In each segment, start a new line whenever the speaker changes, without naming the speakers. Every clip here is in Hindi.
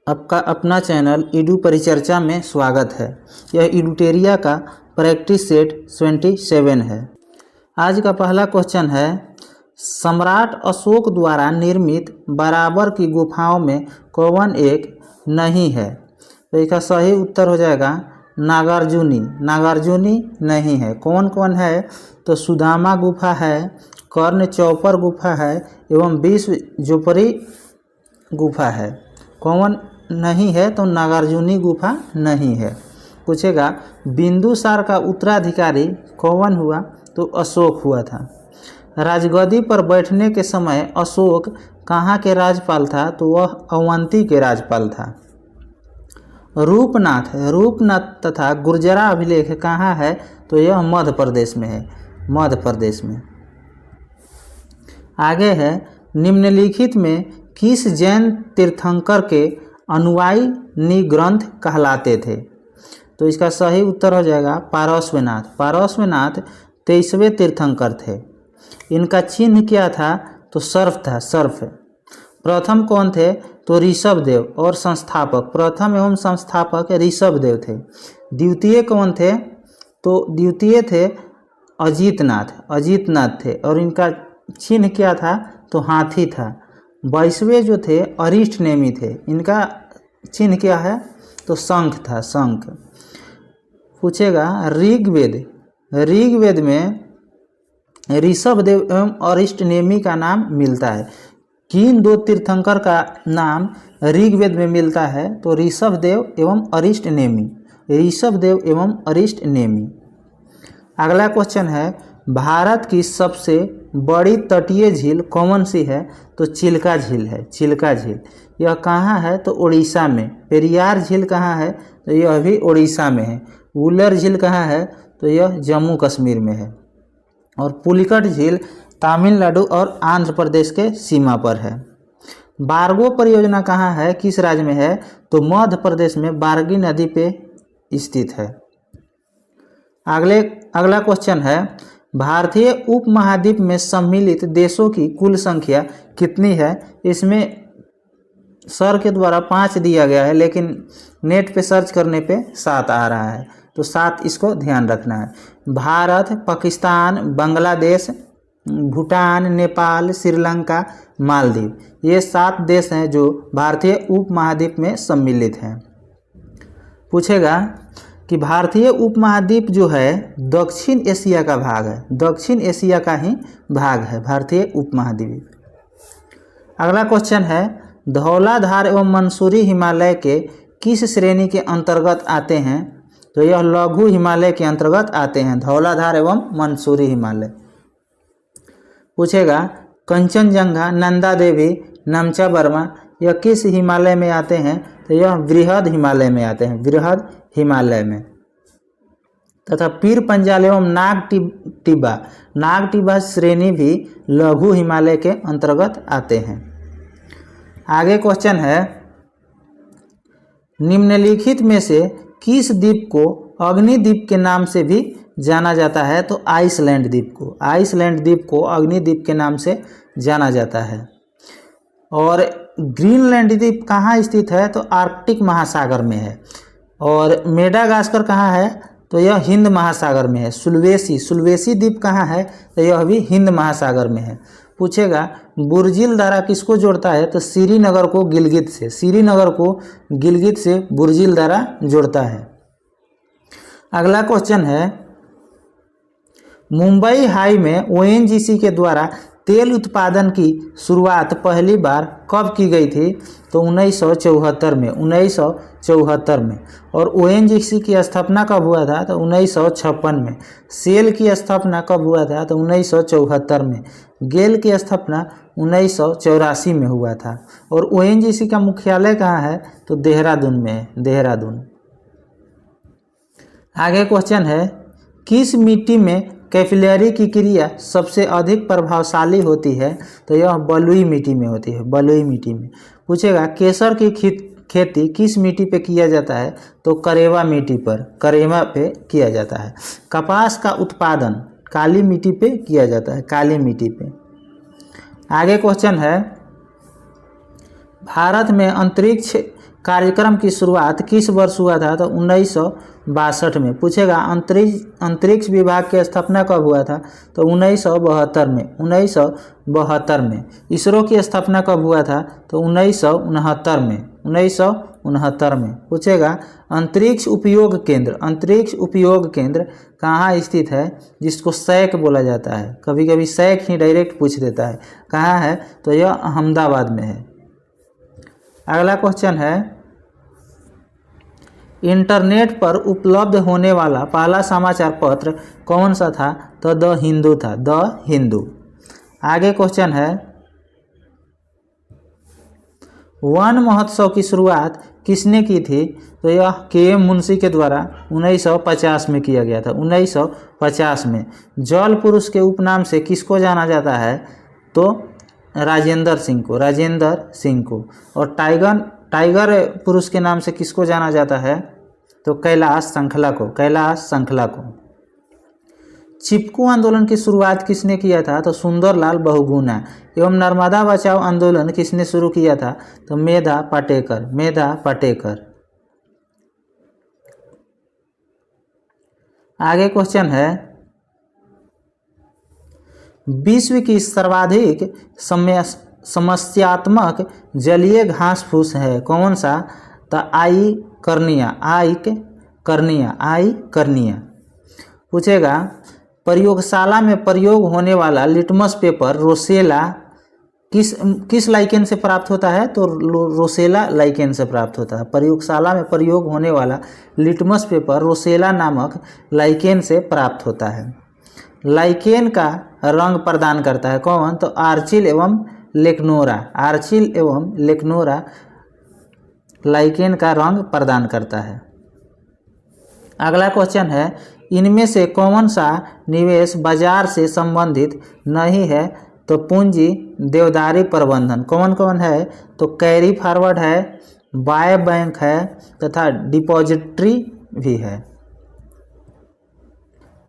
आपका अपना चैनल ईडू परिचर्चा में स्वागत है। यह ईडूटेरिया का प्रैक्टिस सेट 27 है। आज का पहला क्वेश्चन है, सम्राट अशोक द्वारा निर्मित बराबर की गुफाओं में कौन एक नहीं है? तो इसका सही उत्तर हो जाएगा नागार्जुनी। नागार्जुनी नहीं है। कौन कौन है? तो सुदामा गुफा है, कर्ण चौपर गुफा है एवं विश्व जोपरी गुफा है। कौन नहीं है? तो नागार्जुनी गुफा नहीं है। पूछेगा बिंदुसार का उत्तराधिकारी कौन हुआ? तो अशोक हुआ था। राजगद्दी पर बैठने के समय अशोक कहाँ के राज्यपाल था? तो वह अवंती के राज्यपाल था। रूपनाथ तथा गुर्जरा अभिलेख कहाँ है? तो यह मध्य प्रदेश में है। मध्य प्रदेश में। आगे है, निम्नलिखित में किस जैन तीर्थंकर के अनुयायी निग्रंथ कहलाते थे? तो इसका सही उत्तर हो जाएगा पारस्वनाथ। पारस्वनाथ 23वें तीर्थंकर थे। इनका चिन्ह क्या था? तो सर्प था, सर्प। प्रथम कौन थे? तो ऋषभदेव और संस्थापक, प्रथम एवं संस्थापक ऋषभदेव थे। द्वितीय कौन थे? तो द्वितीय थे अजितनाथ थे और इनका चिन्ह क्या था? तो हाथी था। 22वें जो थे अरिष्टनेमी थे। इनका चिन्ह क्या है? तो शंख था, शंख। पूछेगा ऋग्वेद में ऋषभदेव एवं अरिष्टनेमी का नाम मिलता है। किन दो तीर्थंकर का नाम ऋग्वेद में मिलता है? तो ऋषभदेव एवं अरिष्टनेमी। ऋषभदेव एवं अरिष्टनेमी। अगला क्वेश्चन है, भारत की सबसे बड़ी तटीय झील कौन सी है? तो चिल्का झील है, चिल्का झील। यह कहाँ है? तो उड़ीसा में। पेरियार झील कहाँ है? तो यह भी उड़ीसा में है। वुलर झील कहाँ है? तो यह जम्मू कश्मीर में है। और पुलिकट झील तमिलनाडु और आंध्र प्रदेश के सीमा पर है। बारगो परियोजना कहाँ है? किस राज्य में है? तो मध्य प्रदेश में बारगी नदी पे स्थित है। अगला क्वेश्चन है, भारतीय उपमहाद्वीप में सम्मिलित देशों की कुल संख्या कितनी है? इसमें सर के द्वारा 5 दिया गया है, लेकिन नेट पे सर्च करने पे 7 आ रहा है, तो 7 इसको ध्यान रखना है। भारत, पाकिस्तान, बांग्लादेश, भूटान, नेपाल, श्रीलंका, मालदीव, ये 7 देश हैं जो भारतीय उपमहाद्वीप में सम्मिलित हैं। पूछेगा कि भारतीय उपमहाद्वीप जो है दक्षिण एशिया का भाग है, दक्षिण एशिया का ही भाग है भारतीय उपमहाद्वीप। अगला क्वेश्चन है, धौलाधार एवं मंसूरी हिमालय के किस श्रेणी के अंतर्गत आते हैं? तो यह लघु हिमालय के अंतर्गत आते हैं, धौलाधार एवं मंसूरी हिमालय। पूछेगा कंचनजंगा, नंदा देवी, नमचा बर्मा, यह किस हिमालय में आते हैं? तो यह बृहद हिमालय में आते हैं, बृहद हिमालय में। तथा पीर पंजाल एवं नागटिबा श्रेणी भी लघु हिमालय के अंतर्गत आते हैं। आगे क्वेश्चन है, निम्नलिखित में से किस द्वीप को अग्निद्वीप के नाम से भी जाना जाता है? तो आइसलैंड द्वीप को, आइसलैंड द्वीप को अग्निद्वीप के नाम से जाना जाता है। और ग्रीनलैंड द्वीप कहाँ स्थित है? तो आर्कटिक महासागर में है। और मेडागास्कर कहाँ है? तो यह हिंद महासागर में है। सुलवेसी द्वीप कहाँ है? तो यह भी हिंद महासागर में है। पूछेगा बुर्जिल दारा किसको जोड़ता है? तो श्रीनगर को गिलगित से, श्रीनगर को गिलगित से बुर्जिल दारा जोड़ता है। अगला क्वेश्चन है, मुंबई हाई में ओएनजीसी के द्वारा तेल उत्पादन की शुरुआत पहली बार कब की गई थी? तो 1974 में, 1974 में। और ओएनजीसी की स्थापना कब हुआ था? तो 1956 में। सेल की स्थापना कब हुआ था? तो 1974 में। गेल की स्थापना 1984 में हुआ था। और ओएनजीसी का मुख्यालय कहाँ है? तो देहरादून में है, देहरादून। आगे क्वेश्चन है, किस मिट्टी में कैपिलरी की क्रिया सबसे अधिक प्रभावशाली होती है? तो यह बलुई मिट्टी में होती है, बलुई मिट्टी में। पूछेगा केसर की खेती किस मिट्टी पे किया जाता है? तो करेवा मिट्टी पर, करेवा पे किया जाता है। कपास का उत्पादन काली मिट्टी पे किया जाता है, काली मिट्टी पे। आगे क्वेश्चन है, भारत में अंतरिक्ष कार्यक्रम की शुरुआत किस वर्ष हुआ था? तो 1962 में। पूछेगा अंतरिक्ष विभाग की स्थापना कब हुआ था? तो 1972 में। 1972 में। इसरो की स्थापना कब हुआ था? तो 1969 में। 1969 में। पूछेगा अंतरिक्ष उपयोग केंद्र कहाँ स्थित है, जिसको सैक बोला जाता है? कभी कभी सैक ही डायरेक्ट पूछ देता है। कहाँ है? तो यह अहमदाबाद में है। अगला क्वेश्चन है, इंटरनेट पर उपलब्ध होने वाला पहला समाचार पत्र कौन सा था? तो द हिंदू था, द हिंदू। आगे क्वेश्चन है, वन महोत्सव की शुरुआत किसने की थी? तो यह के.एम. मुंशी के द्वारा 1950 में किया गया था, 1950 में। जल पुरुष के उपनाम से किसको जाना जाता है? तो राजेंद्र सिंह को। और टाइगर पुरुष के नाम से किसको जाना जाता है? तो कैलाश संखला को। चिपकू आंदोलन की शुरुआत किसने किया था? तो सुंदरलाल बहुगुणा। एवं नर्मदा बचाओ आंदोलन किसने शुरू किया था? तो मेधा पाटेकर। आगे क्वेश्चन है, विश्व की सर्वाधिक समस्यात्मक जलीय घास फूस है कौन सा? तो आई कर्निया। पूछेगा प्रयोगशाला में प्रयोग होने वाला लिटमस पेपर रोसेला किस लाइकेन से प्राप्त होता है? तो रोसेला लाइकेन से प्राप्त होता है। प्रयोगशाला में प्रयोग होने वाला लिटमस पेपर रोसेला नामक लाइकेन से प्राप्त होता है। लाइकेन का रंग प्रदान करता है कौन? तो आर्चिल एवं लेक्नोरा लाइकेन का रंग प्रदान करता है। अगला क्वेश्चन है, इनमें से कौन सा निवेश बाजार से संबंधित नहीं है? तो पूंजी देवदारी प्रबंधन। कौन है? तो कैरी फॉरवर्ड है, बाय बैंक है तथा डिपॉजिटरी भी है।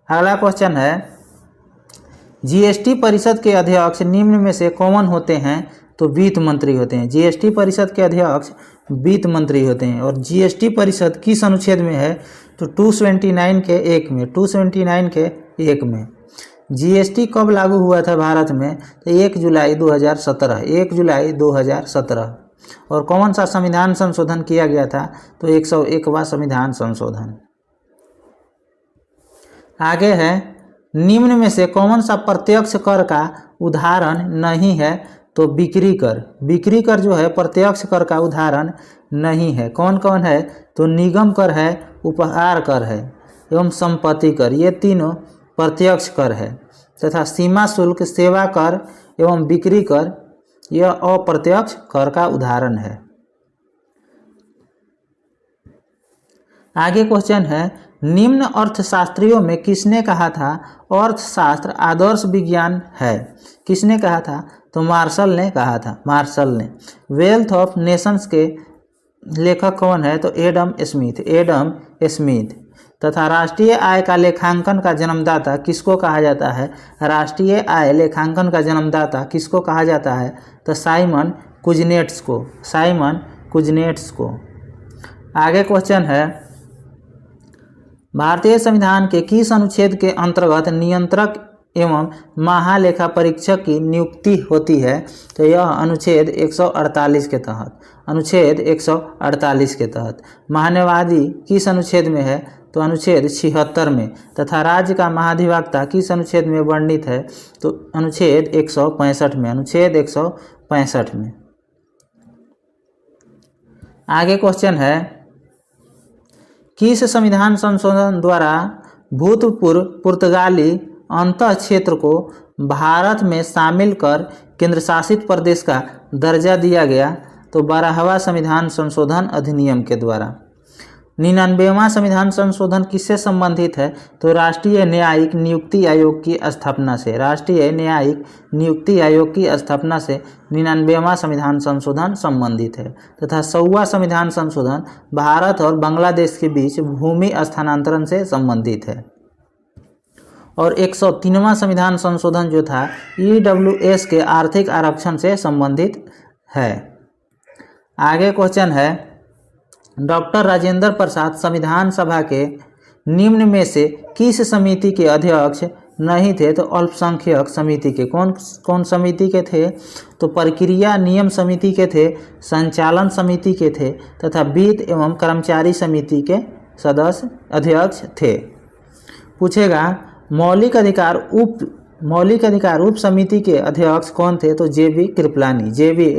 अगला क्वेश्चन है, जीएसटी परिषद के अध्यक्ष निम्न में से कौन होते हैं? तो वित्त मंत्री होते हैं। जीएसटी परिषद के अध्यक्ष वित्त मंत्री होते हैं। और जीएसटी परिषद किस अनुच्छेद में है? तो 229 के 1 में। 229 के 1 में। जीएसटी कब लागू हुआ था भारत में? तो 1 जुलाई 2017। और कौन सा संविधान संशोधन किया गया था? तो 101वां संविधान संशोधन। आगे है, निम्न में से कौन सा प्रत्यक्ष कर का उदाहरण नहीं है? तो बिक्री कर जो है प्रत्यक्ष कर का उदाहरण नहीं है। कौन है? तो निगम कर है, उपहार कर है एवं संपत्ति कर, ये तीनों प्रत्यक्ष कर है। तथा सीमा शुल्क, सेवा कर एवं बिक्री कर यह अप्रत्यक्ष कर का उदाहरण है। आगे क्वेश्चन है, निम्न अर्थशास्त्रियों में किसने कहा था अर्थशास्त्र आदर्श विज्ञान है? किसने कहा था? तो मार्शल ने कहा था। वेल्थ ऑफ नेशंस के लेखक कौन है? तो एडम स्मिथ। तथा राष्ट्रीय आय का लेखांकन का जन्मदाता किसको कहा जाता है? राष्ट्रीय आय लेखांकन का जन्मदाता किसको कहा जाता है? तो साइमन कुजनेट्स को। आगे क्वेश्चन है, भारतीय संविधान के किस अनुच्छेद के अंतर्गत नियंत्रक एवं महालेखा परीक्षक की नियुक्ति होती है? तो यह अनुच्छेद 148 के तहत। महान्यायवादी किस अनुच्छेद में है? तो अनुच्छेद 76 में। तथा राज्य का महाधिवक्ता किस अनुच्छेद में वर्णित है? तो अनुच्छेद 165 में। आगे क्वेश्चन है, किस संविधान संशोधन द्वारा भूतपूर्व पुर्तगाली अंतः क्षेत्र को भारत में शामिल कर केंद्र शासित प्रदेश का दर्जा दिया गया? तो 12वां संविधान संशोधन अधिनियम के द्वारा। 99वां संविधान संशोधन किससे संबंधित है? तो राष्ट्रीय न्यायिक नियुक्ति आयोग की स्थापना से। 99वां संविधान संशोधन संबंधित है। तथा 100वां संविधान संशोधन भारत और बांग्लादेश के बीच भूमि स्थानांतरण से संबंधित है। और 103वां संविधान संशोधन जो था EWS के आर्थिक आरक्षण से संबंधित है। आगे क्वेश्चन है, डॉक्टर राजेंद्र प्रसाद संविधान सभा के निम्न में से किस समिति के अध्यक्ष नहीं थे? तो अल्पसंख्यक समिति के। कौन कौन समिति के थे? तो प्रक्रिया नियम समिति के थे, संचालन समिति के थे तथा वित्त एवं कर्मचारी समिति के सदस्य अध्यक्ष थे। पूछेगा मौलिक अधिकार उप समिति के अध्यक्ष कौन थे? तो जेबी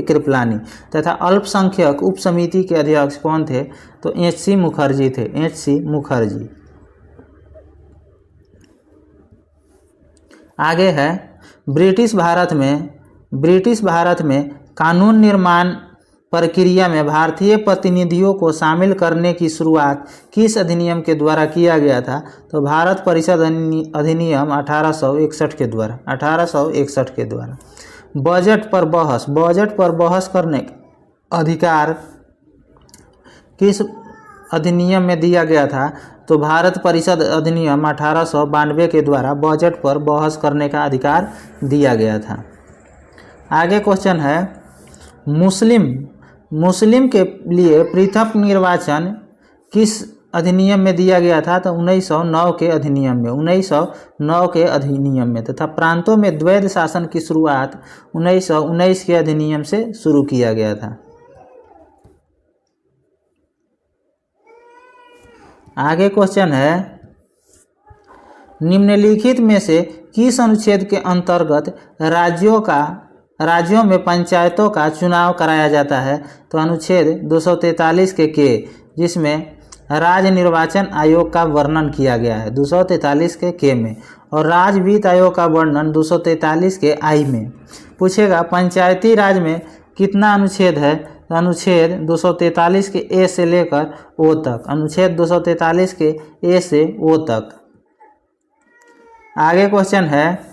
कृपलानी तथा अल्पसंख्यक उप समिति के अध्यक्ष कौन थे? तो एचसी मुखर्जी थे, एचसी मुखर्जी। आगे है, ब्रिटिश भारत में कानून निर्माण प्रक्रिया में भारतीय प्रतिनिधियों को शामिल करने की शुरुआत किस अधिनियम के द्वारा किया गया था? तो भारत परिषद अधिनियम 1861 के द्वारा, 1861 के द्वारा। बजट पर बहस करने का अधिकार किस अधिनियम में दिया गया था? तो भारत परिषद अधिनियम 1892 के द्वारा बजट पर बहस करने का अधिकार दिया गया था। आगे क्वेश्चन है, मुस्लिम के लिए पृथक निर्वाचन किस अधिनियम में दिया गया था? तो 1909 के अधिनियम में, 1909 के अधिनियम में तथा प्रांतों में द्वैध शासन की शुरुआत 1919 के अधिनियम से शुरू किया गया था। आगे क्वेश्चन है, निम्नलिखित में से किस अनुच्छेद के अंतर्गत राज्यों में पंचायतों का चुनाव कराया जाता है? तो अनुच्छेद 243 के जिसमें राज्य निर्वाचन आयोग का वर्णन किया गया है 243 के में, और राज्य वित्त आयोग का वर्णन 243 के आई में। पूछेगा पंचायती राज में कितना अनुच्छेद है? तो अनुच्छेद 243 के ए से लेकर ओ तक, अनुच्छेद 243 के ए से ओ तक। आगे क्वेश्चन है,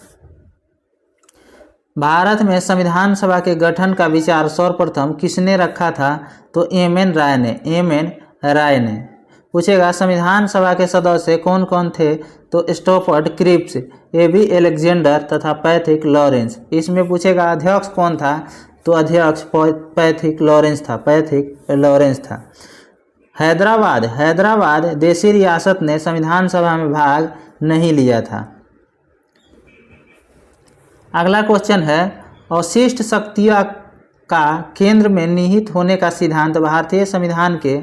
भारत में संविधान सभा के गठन का विचार सर्वप्रथम किसने रखा था? तो एम.एन. राय ने। पूछेगा संविधान सभा के सदस्य कौन कौन थे? तो स्टैफोर्ड क्रिप्स, ए.बी. अलेक्जेंडर तथा पैथिक लॉरेंस। इसमें पूछेगा अध्यक्ष कौन था? तो अध्यक्ष पैथिक लॉरेंस था। हैदराबाद देशी रियासत ने संविधान सभा में भाग नहीं लिया था। अगला क्वेश्चन है, अवशिष्ट शक्तियों का केंद्र में निहित होने का सिद्धांत भारतीय संविधान के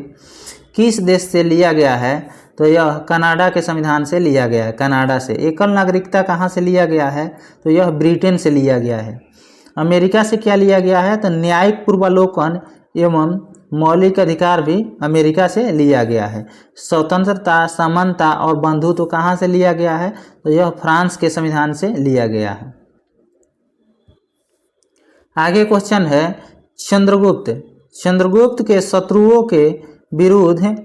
किस देश से लिया गया है? तो यह कनाडा के संविधान से लिया गया है, कनाडा से। एकल नागरिकता कहाँ से लिया गया है? तो यह ब्रिटेन से लिया गया है। अमेरिका से क्या लिया गया है? तो न्यायिक पूर्वावलोकन एवं मौलिक अधिकार भी अमेरिका से लिया गया है। स्वतंत्रता, समानता और बंधुत्व कहाँ से लिया गया है? तो यह फ्रांस के संविधान से लिया गया है। आगे क्वेश्चन है, चंद्रगुप्त के शत्रुओं के विरुद्ध,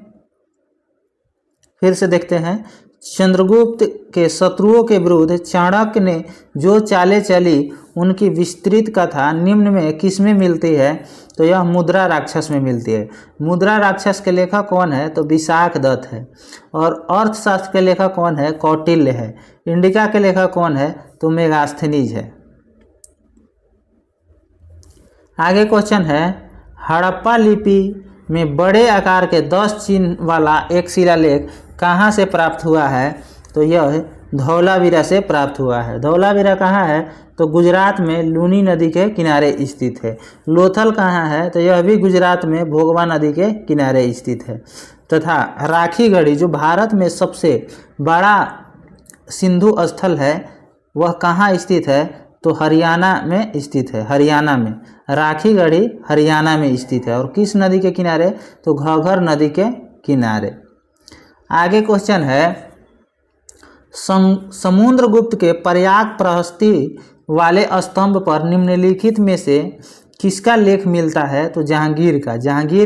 फिर से देखते हैं, चंद्रगुप्त के शत्रुओं के विरुद्ध चाणक्य ने जो चालें चली उनकी विस्तृत कथा निम्न में किसमें मिलती है? तो यह मुद्रा राक्षस में मिलती है। मुद्रा राक्षस के लेखक कौन है? तो विशाख दत्त है। और अर्थशास्त्र के लेखक कौन है? कौटिल्य है। इंडिका के लेखक कौन है? तो मेगास्थनीज है। आगे क्वेश्चन है, हड़प्पा लिपि में बड़े आकार के 10 चिन्ह वाला एक शिलालेख कहाँ से प्राप्त हुआ है? तो यह धौलावीरा से प्राप्त हुआ है। धौलावीरा कहाँ है? तो गुजरात में लूनी नदी के किनारे स्थित है। लोथल कहाँ है? तो यह भी गुजरात में भोगवा नदी के किनारे स्थित है। तथा राखीगढ़ी जो भारत में सबसे बड़ा सिंधु स्थल है वह कहाँ स्थित है? तो हरियाणा में स्थित है। हरियाणा में राखीगढ़ी हरियाणा में स्थित है। और किस नदी के किनारे? तो घग्गर नदी के किनारे। आगे क्वेश्चन है, समुद्रगुप्त के प्रयाग प्रहस्ती वाले स्तंभ पर निम्नलिखित में से किसका लेख मिलता है? तो जहांगीर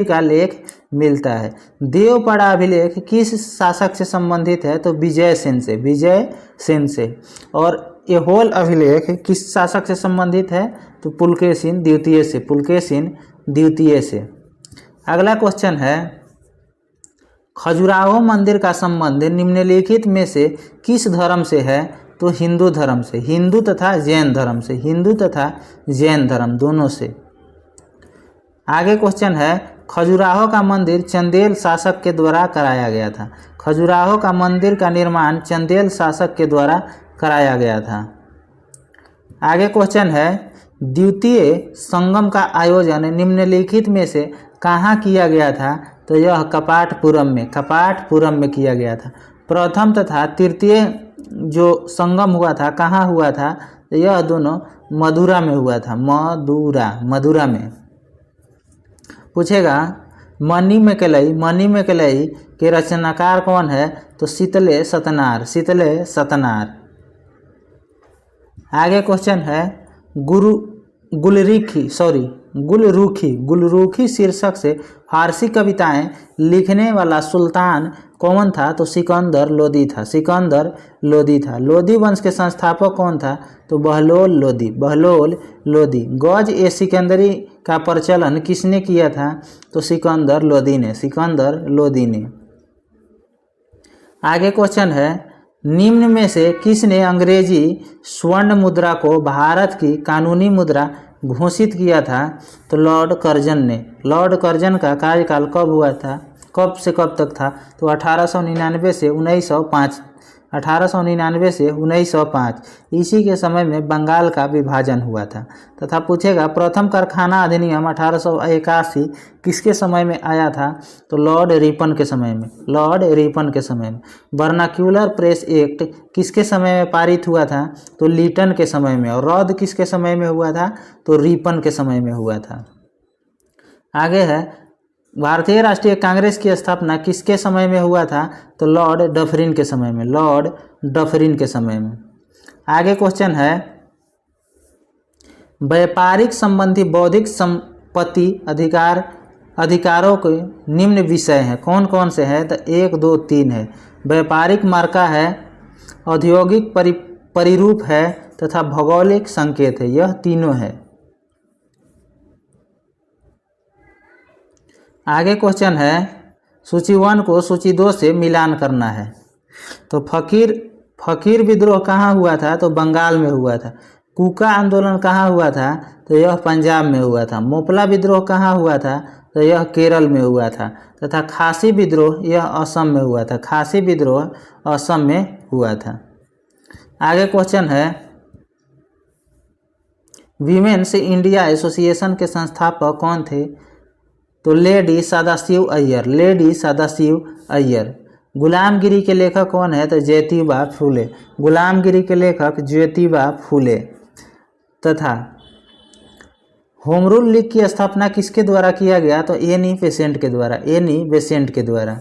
का लेख मिलता है। देवपाड़ा अभिलेख किस शासक से संबंधित है? तो विजय सेन से। और ऐहोल अभिलेख किस शासक से संबंधित है? तो पुलकेशिन द्वितीय से। अगला क्वेश्चन है, खजुराहो मंदिर का संबंध निम्नलिखित में से किस धर्म से है? तो हिंदू धर्म से, हिंदू तथा जैन धर्म दोनों से। आगे क्वेश्चन है, खजुराहो का मंदिर चंदेल शासक के द्वारा कराया गया था। खजुराहो का मंदिर का निर्माण चंदेल शासक के द्वारा कराया गया था। आगे क्वेश्चन है, द्वितीय संगम का आयोजन निम्नलिखित में से कहाँ किया गया था? तो यह कपाटपुरम में किया गया था। प्रथम तथा तृतीय जो संगम हुआ था कहाँ हुआ था? तो यह दोनों मदुरा में हुआ था। मदुरा में। पूछेगा, मनी मेकलई के रचनाकार कौन है? तो शीतले सतनार। आगे क्वेश्चन है, गुलरुखी शीर्षक से फारसी कविताएं लिखने वाला सुल्तान कौन था? तो सिकंदर लोदी था। लोदी वंश के संस्थापक कौन था? तो बहलोल लोदी। गज ए सिकंदरी का प्रचलन किसने किया था? तो सिकंदर लोदी ने। आगे क्वेश्चन है, निम्न में से किसने अंग्रेजी स्वर्ण मुद्रा को भारत की कानूनी मुद्रा घोषित किया था? तो लॉर्ड कर्जन ने। लॉर्ड कर्जन का कार्यकाल कब हुआ था, कब से कब तक था? तो 1899 से 1905। इसी के समय में बंगाल का विभाजन हुआ था। तथा पूछेगा, प्रथम कारखाना अधिनियम 1881 किसके समय में आया था? तो लॉर्ड रिपन के समय में। वर्नाक्यूलर प्रेस एक्ट किसके समय में पारित हुआ था? तो लीटन के समय में। और रद्द किसके समय में हुआ था? तो रिपन के समय में हुआ था। आगे है, भारतीय राष्ट्रीय कांग्रेस की स्थापना किसके समय में हुआ था? तो लॉर्ड डफरिन के समय में। आगे क्वेश्चन है, व्यापारिक संबंधी बौद्धिक संपत्ति अधिकारों के निम्न विषय हैं, कौन कौन से हैं? तो 1, 2, 3 है। व्यापारिक मार्का है, औद्योगिक परिरूप है तथा भौगोलिक संकेत है। यह तीनों है। आगे क्वेश्चन है, सूची 1 को सूची 2 से मिलान करना है। तो फकीर विद्रोह कहाँ हुआ था? तो बंगाल में हुआ था। कूका आंदोलन कहाँ हुआ था? तो यह पंजाब में हुआ था। मोपला विद्रोह कहाँ हुआ था? तो यह केरल में हुआ था। तथा खासी विद्रोह यह असम में हुआ था। आगे क्वेश्चन है, वीमेन्स इंडिया एसोसिएशन के संस्थापक कौन थे? तो लेडी सदाशिव अय्यर। गुलामगिरी के लेखक कौन है? तो ज्योतिबा फूले। तथा होम रूल लीग की स्थापना किसके द्वारा किया गया? तो एनी बेसेंट के द्वारा।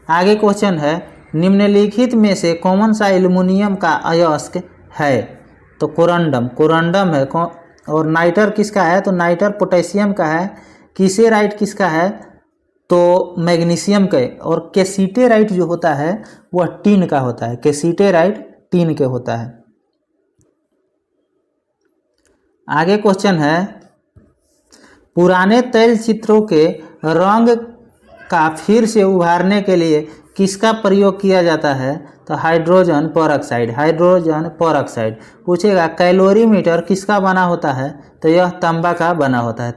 आगे क्वेश्चन है, निम्नलिखित में से कौन सा एल्युमिनियम का अयस्क है? तो कोरंडम है। और नाइटर किसका है? तो नाइटर पोटेशियम का है। किसेराइट किसका है? तो मैग्नीशियम का। और कैसीटेराइट जो होता है वह टीन का होता है। टीन के होता है। आगे क्वेश्चन है, पुराने तैल चित्रों के रंग का फिर से उभारने के लिए किसका प्रयोग किया जाता है? तो हाइड्रोजन परऑक्साइड। पूछेगा, कैलोरीमीटर किसका बना होता है? तो यह तांबा का बना होता है।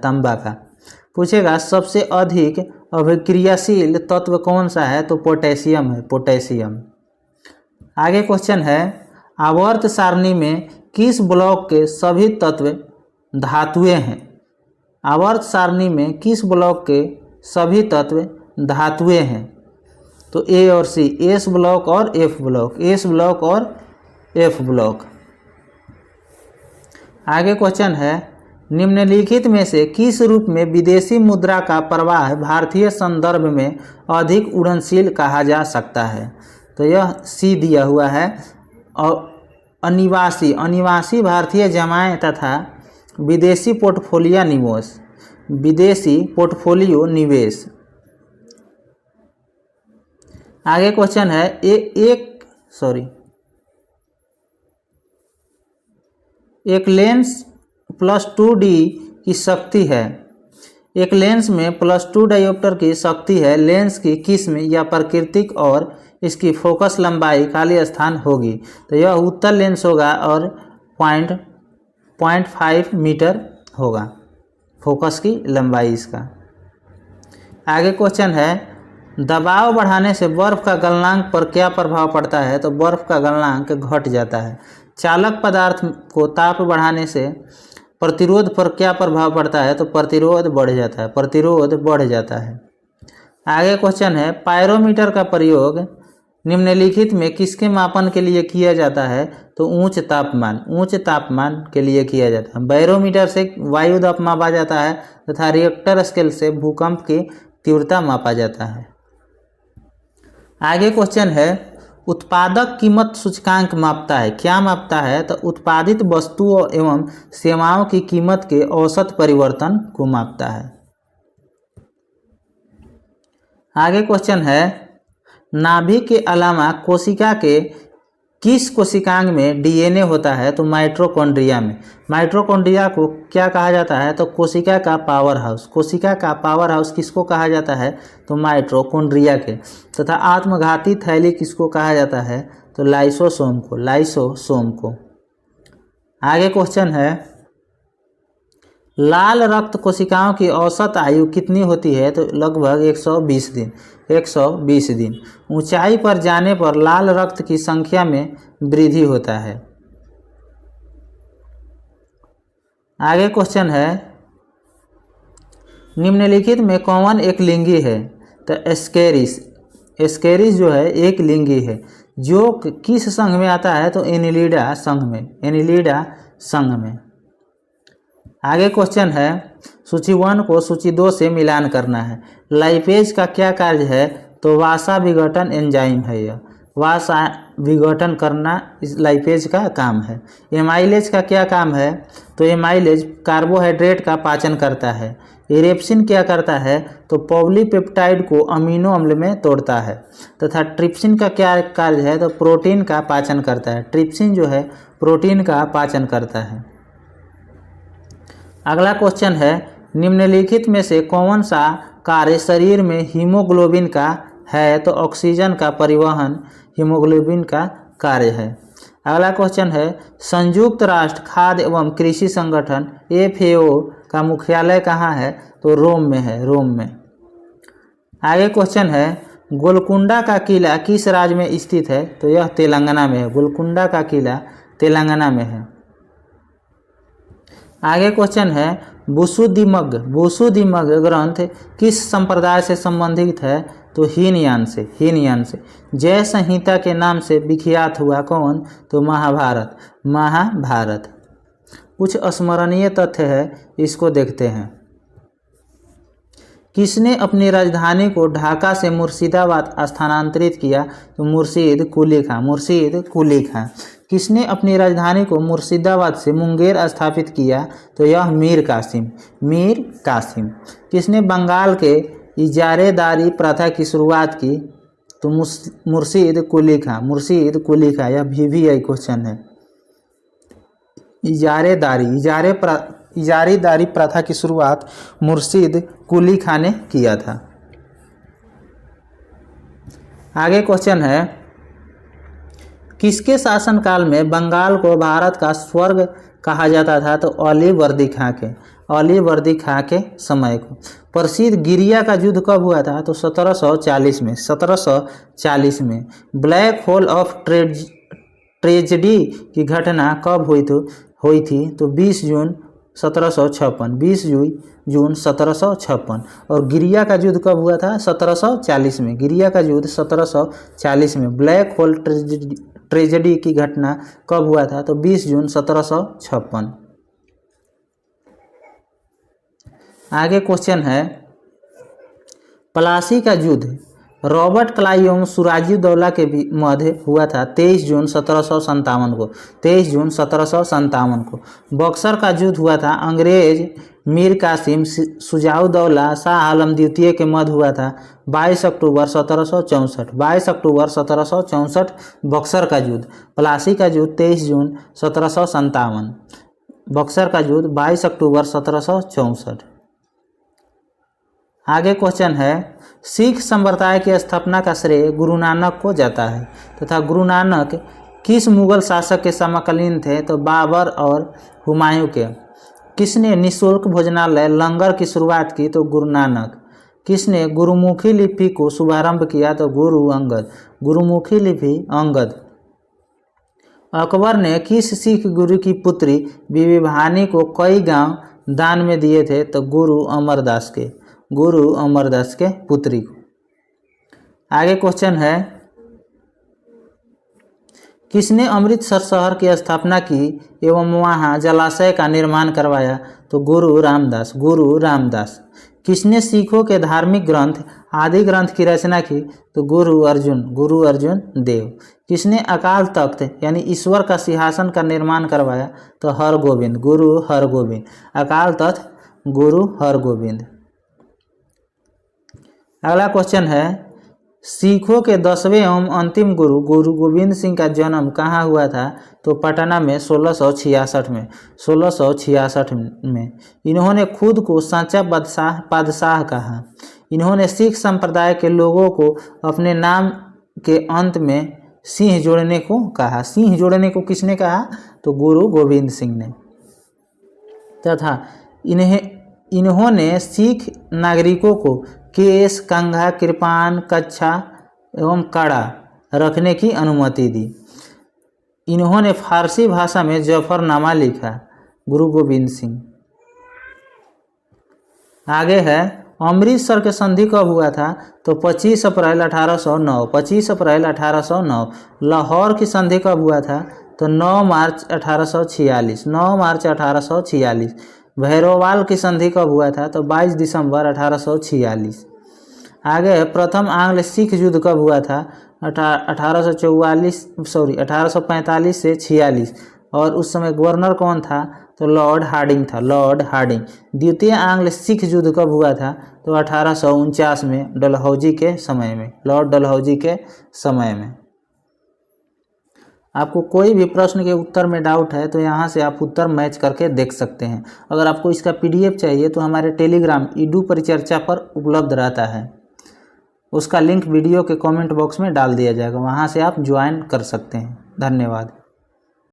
पूछेगा, सबसे अधिक अभिक्रियाशील तत्व कौन सा है? तो पोटेशियम है। आगे क्वेश्चन है, आवर्त सारणी में किस ब्लॉक के सभी तत्व धातुएं हैं? आवर्त सारणी में किस ब्लॉक के सभी तत्व धातुएं हैं? तो ए और सी, एस ब्लॉक और एफ ब्लॉक। आगे क्वेश्चन है, निम्नलिखित में से किस रूप में विदेशी मुद्रा का प्रवाह भारतीय संदर्भ में अधिक उड़नशील कहा जा सकता है? तो यह सी दिया हुआ है। और अनिवासी भारतीय जमाएं तथा विदेशी पोर्टफोलियो निवेश। आगे क्वेश्चन है, एक लेंस +2D की शक्ति है। एक लेंस में +2 डायोप्टर की शक्ति है। लेंस की किस्म या प्राकृतिक और इसकी फोकस लंबाई खाली स्थान होगी। तो यह उत्तल लेंस होगा और 0.5 मीटर होगा। फोकस की लंबाई इसका। आगे क्वेश्चन है, दबाव बढ़ाने से बर्फ का गलनांक पर क्या प्रभाव पड़ता है? तो बर्फ का गलनांक घट जाता है। चालक पदार्थ को ताप बढ़ाने से प्रतिरोध पर क्या प्रभाव पड़ता है? तो प्रतिरोध बढ़ जाता है, प्रतिरोध बढ़ जाता है। आगे क्वेश्चन है, पायरोमीटर का प्रयोग निम्नलिखित में किसके मापन के लिए किया जाता है? तो उच्च तापमान के लिए किया जाता है। बैरोमीटर से वायु दाब मापा जाता है तथा रिएक्टर स्केल से भूकंप की तीव्रता मापा जाता है। आगे क्वेश्चन है, उत्पादक कीमत सूचकांक मापता है, क्या मापता है? तो उत्पादित वस्तुओं एवं सेवाओं की कीमत के औसत परिवर्तन को मापता है। आगे क्वेश्चन है, नाभिक के अलावा कोशिका के किस कोशिकांग में डीएनए होता है? तो माइटोकॉन्ड्रिया में। माइटोकॉन्ड्रिया को क्या कहा जाता है? तो कोशिका का पावर हाउस। कोशिका का पावर हाउस किसको कहा जाता है? तो माइटोकॉन्ड्रिया के। तथा आत्मघाती थैली किसको कहा जाता है? तो लाइसोसोम को। आगे क्वेश्चन है, लाल रक्त कोशिकाओं की औसत आयु कितनी होती है? तो लगभग 120 दिन। 120 दिन। ऊंचाई पर जाने पर लाल रक्त की संख्या में वृद्धि होता है। आगे क्वेश्चन है, निम्नलिखित में कौन एक लिंगी है? तो एस्केरिस जो है एक लिंगी है, जो किस संघ में आता है? तो एनिलिडा संघ में। आगे क्वेश्चन है, सूची 1 को सूची 2 से मिलान करना है। लाइपेज का क्या कार्य है? तो वासा विघटन एंजाइम है, यह वासा विघटन करना इस लाइपेज का काम है। एमाइलेज का क्या काम है? तो एमाइलेज कार्बोहाइड्रेट का पाचन करता है। इरेप्सिन क्या करता है? तो पॉलीपेप्टाइड को अमीनो अम्ल में तोड़ता है। तथा ट्रिप्सिन का क्या कार्य है? तो प्रोटीन का पाचन करता है। ट्रिप्सिन जो है प्रोटीन का पाचन करता है। अगला क्वेश्चन है, निम्नलिखित में से कौन सा कार्य शरीर में हीमोग्लोबिन का है? तो ऑक्सीजन का परिवहन हीमोग्लोबिन का कार्य है। अगला क्वेश्चन है, संयुक्त राष्ट्र खाद्य एवं कृषि संगठन FAO का मुख्यालय कहाँ है? तो रोम में है, रोम में। आगे क्वेश्चन है, गोलकुंडा का किला किस राज्य में स्थित है? तो यह तेलंगाना में है। गोलकुंडा का किला तेलंगाना में है। आगे क्वेश्चन है, बुसुदिमग ग्रंथ किस संप्रदाय से संबंधित है? तो हीनयान से। जय संहिता के नाम से विख्यात हुआ कौन? तो महाभारत। कुछ स्मरणीय तथ्य है, इसको देखते हैं। किसने अपनी राजधानी को ढाका से मुर्शिदाबाद स्थानांतरित किया? तो मुर्शीद कुली खां। किसने अपनी राजधानी को मुर्शिदाबाद से मुंगेर स्थापित किया? तो यह मीर कासिम। किसने बंगाल के इजारेदारी प्रथा की शुरुआत की? तो मुर्शीद कुली खां। यह VVI क्वेश्चन है। इजारेदारी प्रथा की शुरुआत मुर्शीद कुली खां ने किया था। आगे क्वेश्चन है, किसके शासनकाल में बंगाल को भारत का स्वर्ग कहा जाता था? तो अलीवर्दी खां के समय को। प्रसिद्ध गिरिया का युद्ध कब हुआ था? तो 1740 में। ब्लैक होल ऑफ ट्रेजेडी की घटना कब हुई थी? तो 20 जून 1756। और गिरिया का युद्ध कब हुआ था? 1740 में। गिरिया का युद्ध 1740 में। ब्लैक होल ट्रेजेडी की घटना कब हुआ था? तो 20 जून 1756। आगे क्वेश्चन है, प्लासी का युद्ध रॉबर्ट क्लाइव एवं सिराजुद्दौला के मध्य हुआ था 23 जून 1757 को। बक्सर का युद्ध हुआ था अंग्रेज मीर कासिम शुजाउद्दौला शाह आलम द्वितीय के मध्य हुआ था 22 अक्टूबर 1764। बक्सर का युद्ध। प्लासी का युद्ध 23 जून 1757। बक्सर का युद्ध 22 अक्टूबर 1764। आगे क्वेश्चन है, सिख संप्रदाय की स्थापना का श्रेय गुरु नानक को जाता है तथा गुरु नानक किस मुगल शासक के समकालीन थे? तो बाबर और हुमायूं के। किसने निःशुल्क भोजनालय लंगर की शुरुआत की? तो गुरु नानक। किसने गुरुमुखी लिपि को शुभारंभ किया? तो गुरु अंगद। गुरुमुखी लिपि अंगद। अकबर ने किस सिख गुरु की पुत्री बीबी भानी को कई गांव दान में दिए थे? तो गुरु अमरदास के। गुरु अमरदास के पुत्री को। आगे क्वेश्चन है, किसने अमृतसर शहर की स्थापना की एवं वहां जलाशय का निर्माण करवाया? तो गुरु रामदास। गुरु रामदास। किसने सिखों के धार्मिक ग्रंथ आदि ग्रंथ की रचना की? तो गुरु अर्जुन। गुरु अर्जुन देव। किसने अकाल तख्त यानी ईश्वर का सिंहासन का निर्माण करवाया? तो हरगोविंद। गुरु हरगोविंद। अकाल तख्त गुरु हरगोविंद। अगला क्वेश्चन है, सिखों के 10वें एवं अंतिम गुरु गुरु गोविंद सिंह का जन्म कहाँ हुआ था? तो पटना में 1666 में। 1666 में। इन्होंने खुद को सच्चा बादशाह कहा। इन्होंने सिख संप्रदाय के लोगों को अपने नाम के अंत में सिंह जोड़ने को कहा। सिंह जोड़ने को किसने कहा? तो गुरु गोविंद सिंह ने। तथा इन्होंने सिख नागरिकों को केस, कंघा, कृपान, कच्छा एवं कड़ा रखने की अनुमति दी। इन्होंने फारसी भाषा में जफरनामा लिखा। गुरु गोविंद सिंह। आगे है, अमृतसर के संधि कब हुआ था? तो 25 अप्रैल 1809। 25 अप्रैल 1809। लाहौर की संधि कब हुआ था? तो 9 मार्च 1846। 9 मार्च 1846। भैरोवाल की संधि कब हुआ था? तो 22 दिसंबर 1846। आगे है, प्रथम आंग्ल सिख युद्ध कब हुआ था? 1845 से 46। और उस समय गवर्नर कौन था? तो लॉर्ड हार्डिंग था। Lord Hardinge. द्वितीय आंग्ल सिख युद्ध कब हुआ था? तो 1849 में, डलहौजी के समय में। लॉर्ड डलहौजी के समय में। आपको कोई भी प्रश्न के उत्तर में डाउट है तो यहाँ से आप उत्तर मैच करके देख सकते हैं। अगर आपको इसका PDF चाहिए तो हमारे टेलीग्राम ईडू परिचर्चा पर उपलब्ध रहता है। उसका लिंक वीडियो के कमेंट बॉक्स में डाल दिया जाएगा, वहाँ से आप ज्वाइन कर सकते हैं। धन्यवाद।